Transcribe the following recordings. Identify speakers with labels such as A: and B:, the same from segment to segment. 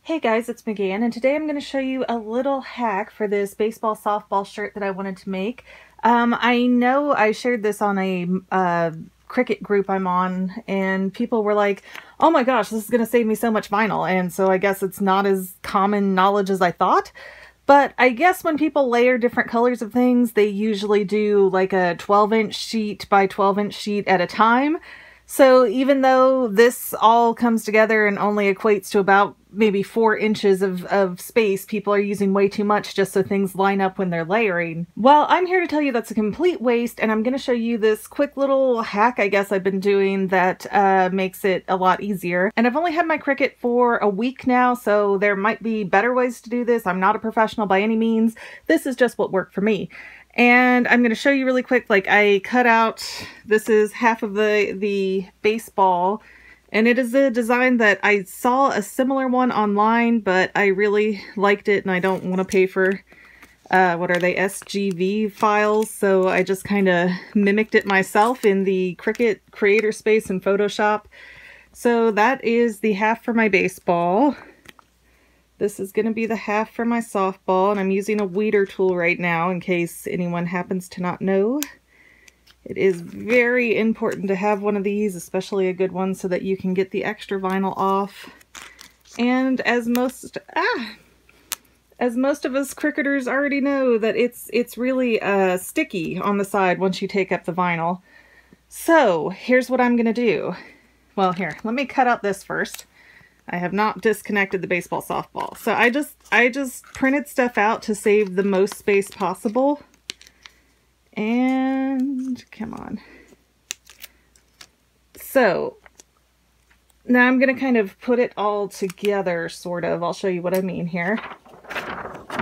A: Hey guys, it's Megan, and today I'm going to show you a little hack for this baseball softball shirt that I wanted to make. I know I shared this on a Cricut group I'm on, and people were like, oh my gosh, this is going to save me so much vinyl, and so I guess it's not as common knowledge as I thought. But I guess when people layer different colors of things, they usually do like a 12-inch sheet by 12-inch sheet at a time. So even though this all comes together and only equates to about maybe 4 inches of space, people are using way too much just so things line up when they're layering. Well, I'm here to tell you that's a complete waste, and I'm going to show you this quick little hack I guess I've been doing that makes it a lot easier. And I've only had my Cricut for a week now, so there might be better ways to do this. I'm not a professional by any means. This is just what worked for me. And I'm going to show you really quick, like I cut out, this is half of the baseball, and it is a design that I saw a similar one online, but I really liked it and I don't want to pay for, what are they, SGV files, so I just kind of mimicked it myself in the Cricut Creator Space in Photoshop. So that is the half for my baseball. This is going to be the half for my softball, and I'm using a weeder tool right now in case anyone happens to not know. It is very important to have one of these, especially a good one, so that you can get the extra vinyl off. And as most of us Cricketers already know, that it's really sticky on the side once you take up the vinyl. So here's what I'm going to do. Well, here, let me cut out this first. I have not disconnected the baseball softball. So I just printed stuff out to save the most space possible. And come on. So now I'm going to kind of put it all together, sort of. I'll show you what I mean here.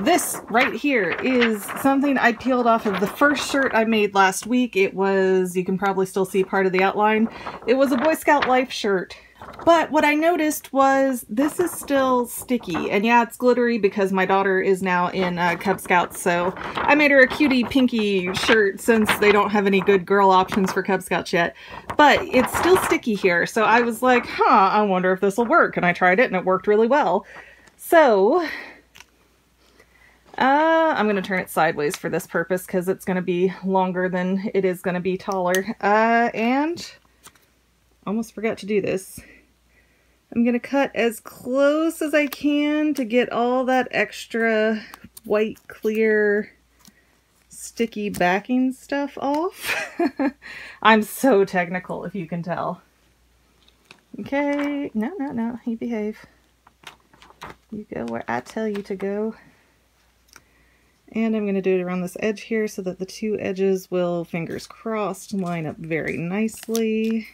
A: This right here is something I peeled off of the first shirt I made last week. It was, you can probably still see part of the outline. It was a Boy Scout Life shirt. But what I noticed was this is still sticky, and yeah, it's glittery because my daughter is now in Cub Scouts, so I made her a cutie pinky shirt since they don't have any good girl options for Cub Scouts yet. But it's still sticky here, so I was like, I wonder if this will work, and I tried it and it worked really well. So I'm going to turn it sideways for this purpose because it's going to be longer than it is going to be taller. And almost forgot to do this. I'm going to cut as close as I can to get all that extra white, clear, sticky backing stuff off. I'm so technical, if you can tell. Okay, no, you behave. You go where I tell you to go. And I'm going to do it around this edge here so that the two edges will, fingers crossed, line up very nicely.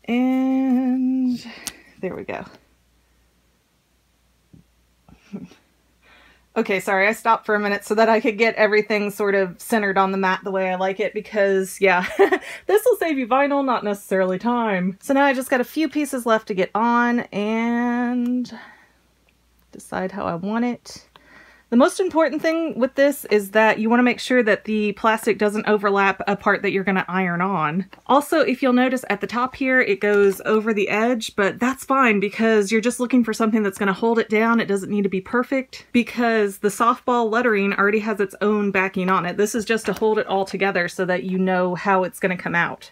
A: And there we go. Okay, sorry, I stopped for a minute so that I could get everything sort of centered on the mat the way I like it because, yeah, this will save you vinyl, not necessarily time. So now I just got a few pieces left to get on and decide how I want it. The most important thing with this is that you want to make sure that the plastic doesn't overlap a part that you're going to iron on. Also, if you'll notice at the top here, it goes over the edge, but that's fine because you're just looking for something that's going to hold it down. It doesn't need to be perfect because the softball lettering already has its own backing on it. This is just to hold it all together so that you know how it's going to come out.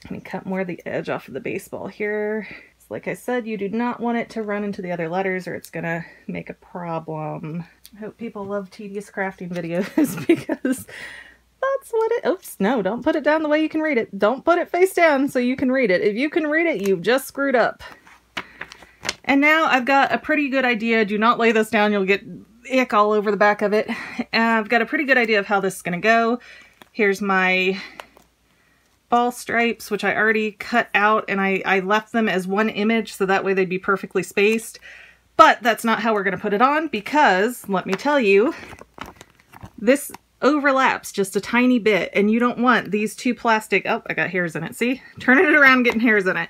A: Let me cut more of the edge off of the baseball here. Like I said, you do not want it to run into the other letters or it's gonna make a problem. I hope people love tedious crafting videos because that's what it, oops, no, don't put it down the way you can read it. Don't put it face down so you can read it. If you can read it, you've just screwed up. And now I've got a pretty good idea. Do not lay this down, you'll get ick all over the back of it. And I've got a pretty good idea of how this is gonna go. Here's my ball stripes, which I already cut out, and I left them as one image so that way they'd be perfectly spaced. But that's not how we're going to put it on because, let me tell you, this overlaps just a tiny bit, and you don't want these two plastic, oh, I got hairs in it, see? Turning it around, getting hairs in it.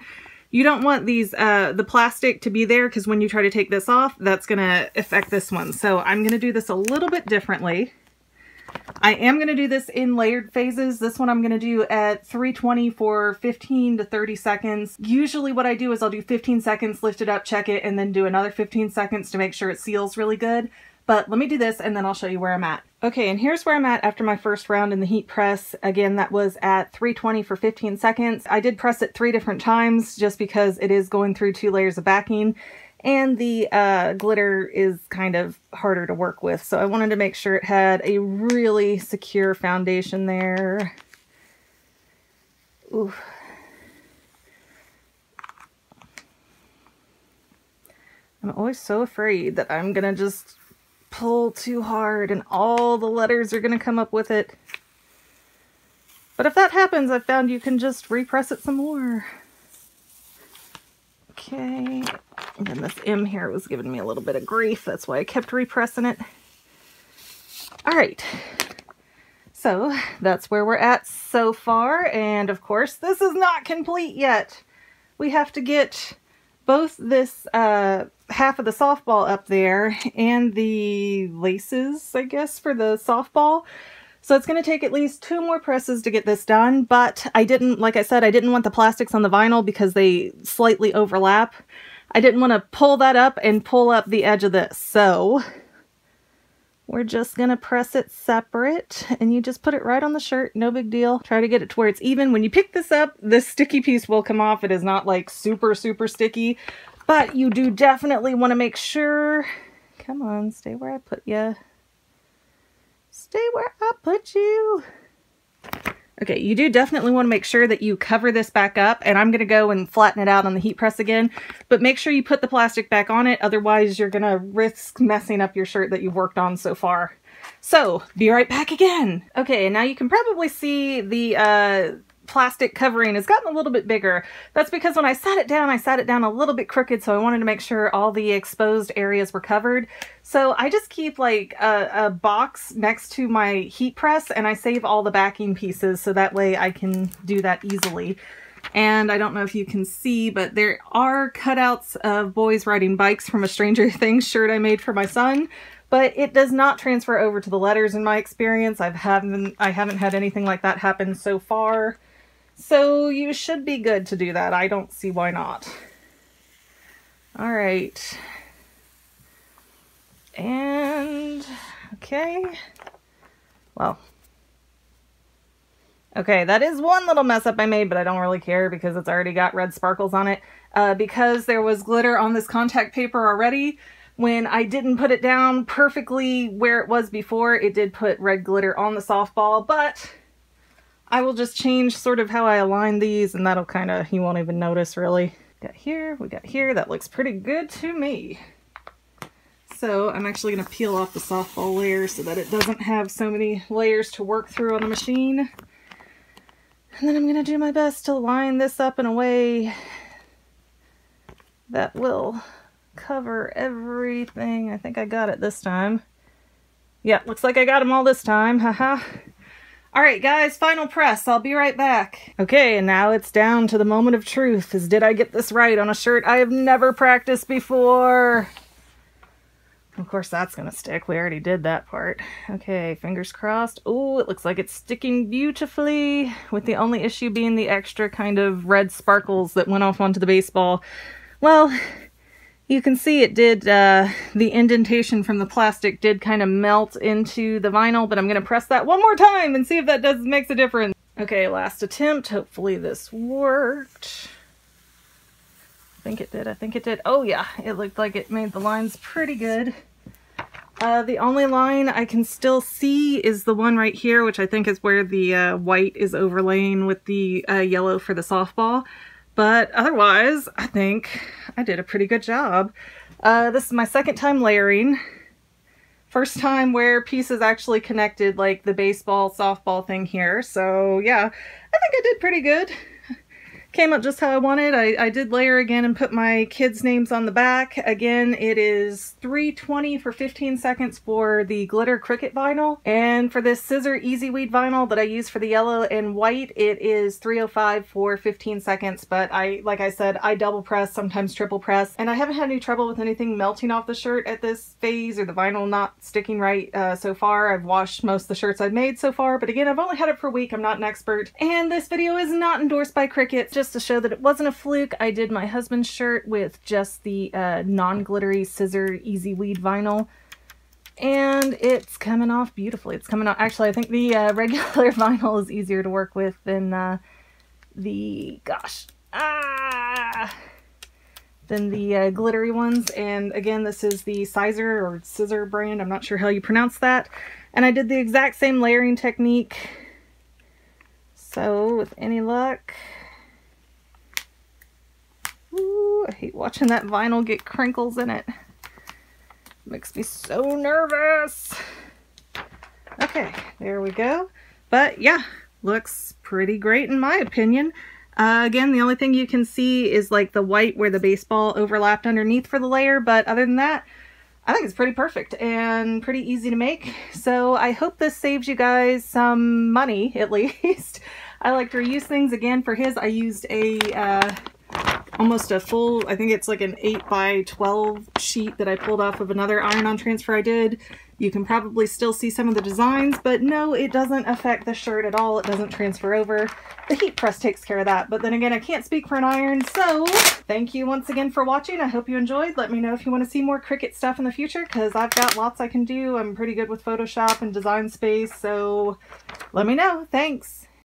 A: You don't want these, the plastic to be there because when you try to take this off, that's going to affect this one. So I'm going to do this a little bit differently. I am going to do this in layered phases. This one I'm going to do at 320 for 15 to 30 seconds. Usually what I do is I'll do 15 seconds, lift it up, check it, and then do another 15 seconds to make sure it seals really good. But let me do this and then I'll show you where I'm at. Okay, and here's where I'm at after my first round in the heat press. Again, that was at 320 for 15 seconds. I did press it 3 different times just because it is going through 2 layers of backing. And the glitter is kind of harder to work with. So I wanted to make sure it had a really secure foundation there. Ooh. I'm always so afraid that I'm gonna just pull too hard and all the letters are gonna come up with it. But if that happens, I've found you can just repress it some more. Okay, and then this M here was giving me a little bit of grief. That's why I kept repressing it. All right, so that's where we're at so far. And of course, this is not complete yet. We have to get both this half of the softball up there and the laces, I guess, for the softball. So it's going to take at least 2 more presses to get this done, but I didn't, like I said, I didn't want the plastics on the vinyl because they slightly overlap. I didn't want to pull that up and pull up the edge of this, so we're just going to press it separate, and you just put it right on the shirt, no big deal. Try to get it to where it's even. When you pick this up, this sticky piece will come off. It is not like super, super sticky, but you do definitely want to make sure, come on, stay where I put you. Stay where I put you. Okay, you do definitely want to make sure that you cover this back up, and I'm going to go and flatten it out on the heat press again, but make sure you put the plastic back on it, otherwise you're going to risk messing up your shirt that you've worked on so far. So, be right back again. Okay, and now you can probably see the plastic covering has gotten a little bit bigger. That's because when I sat it down a little bit crooked, so I wanted to make sure all the exposed areas were covered. So I just keep like a box next to my heat press, and I save all the backing pieces so that way I can do that easily. And I don't know if you can see, but there are cutouts of boys riding bikes from a Stranger Things shirt I made for my son. But it does not transfer over to the letters in my experience. I haven't had anything like that happen so far. So you should be good to do that. I don't see why not. All right. And, okay. Well. Okay, that is one little mess up I made, but I don't really care because it's already got red sparkles on it. Because there was glitter on this contact paper already, when I didn't put it down perfectly where it was before, it did put red glitter on the softball, but I will just change sort of how I align these, and that'll kind of, you won't even notice really. We got here, that looks pretty good to me. So I'm actually going to peel off the softball layer so that it doesn't have so many layers to work through on the machine. And then I'm going to do my best to line this up in a way that will cover everything. I think I got it this time. Yeah, looks like I got them all this time. Haha. Alright guys, final press. I'll be right back. Okay, and now it's down to the moment of truth. Did I get this right on a shirt I have never practiced before? Of course that's gonna stick. We already did that part. Okay, fingers crossed. Oh, it looks like it's sticking beautifully, with the only issue being the extra kind of red sparkles that went off onto the baseball. Well, you can see it did, the indentation from the plastic did kind of melt into the vinyl, but I'm going to press that one more time and see if that makes a difference. Okay, last attempt. Hopefully this worked. I think it did. Oh yeah, it looked like it made the lines pretty good. The only line I can still see is the one right here, which I think is where the white is overlaying with the yellow for the softball. But otherwise, I think I did a pretty good job. This is my second time layering. First time where pieces actually connected, like the baseball, softball thing here. So yeah, I think I did pretty good. Came out just how I wanted. I did layer again and put my kids' names on the back. Again, it is $3.20 for 15 seconds for the glitter Cricut vinyl. And for this Siser Easy Weed vinyl that I use for the yellow and white, it is $3.05 for 15 seconds. But like I said, I double press, sometimes triple press. And I haven't had any trouble with anything melting off the shirt at this phase or the vinyl not sticking right so far. I've washed most of the shirts I've made so far. But again, I've only had it for a week. I'm not an expert. And this video is not endorsed by Cricut. Just to show that it wasn't a fluke, I did my husband's shirt with just the non-glittery Siser Easy Weed vinyl, and it's coming off beautifully. It's coming off, actually I think the regular vinyl is easier to work with than the glittery ones. And again, this is the Siser or Siser brand, I'm not sure how you pronounce that, and I did the exact same layering technique. So with any luck, ooh, I hate watching that vinyl get crinkles in it. Makes me so nervous. Okay, there we go. But yeah, looks pretty great in my opinion. Again, the only thing you can see is like the white where the baseball overlapped underneath for the layer, but other than that, I think it's pretty perfect and pretty easy to make. So I hope this saves you guys some money, at least. I like to reuse things. Again, for his, I used a almost a full, I think it's like an 8x12 sheet that I pulled off of another iron-on transfer I did. You can probably still see some of the designs, but no, it doesn't affect the shirt at all. It doesn't transfer over. The heat press takes care of that. But then again, I can't speak for an iron, so thank you once again for watching. I hope you enjoyed. Let me know if you want to see more Cricut stuff in the future, because I've got lots I can do. I'm pretty good with Photoshop and Design Space, so let me know. Thanks.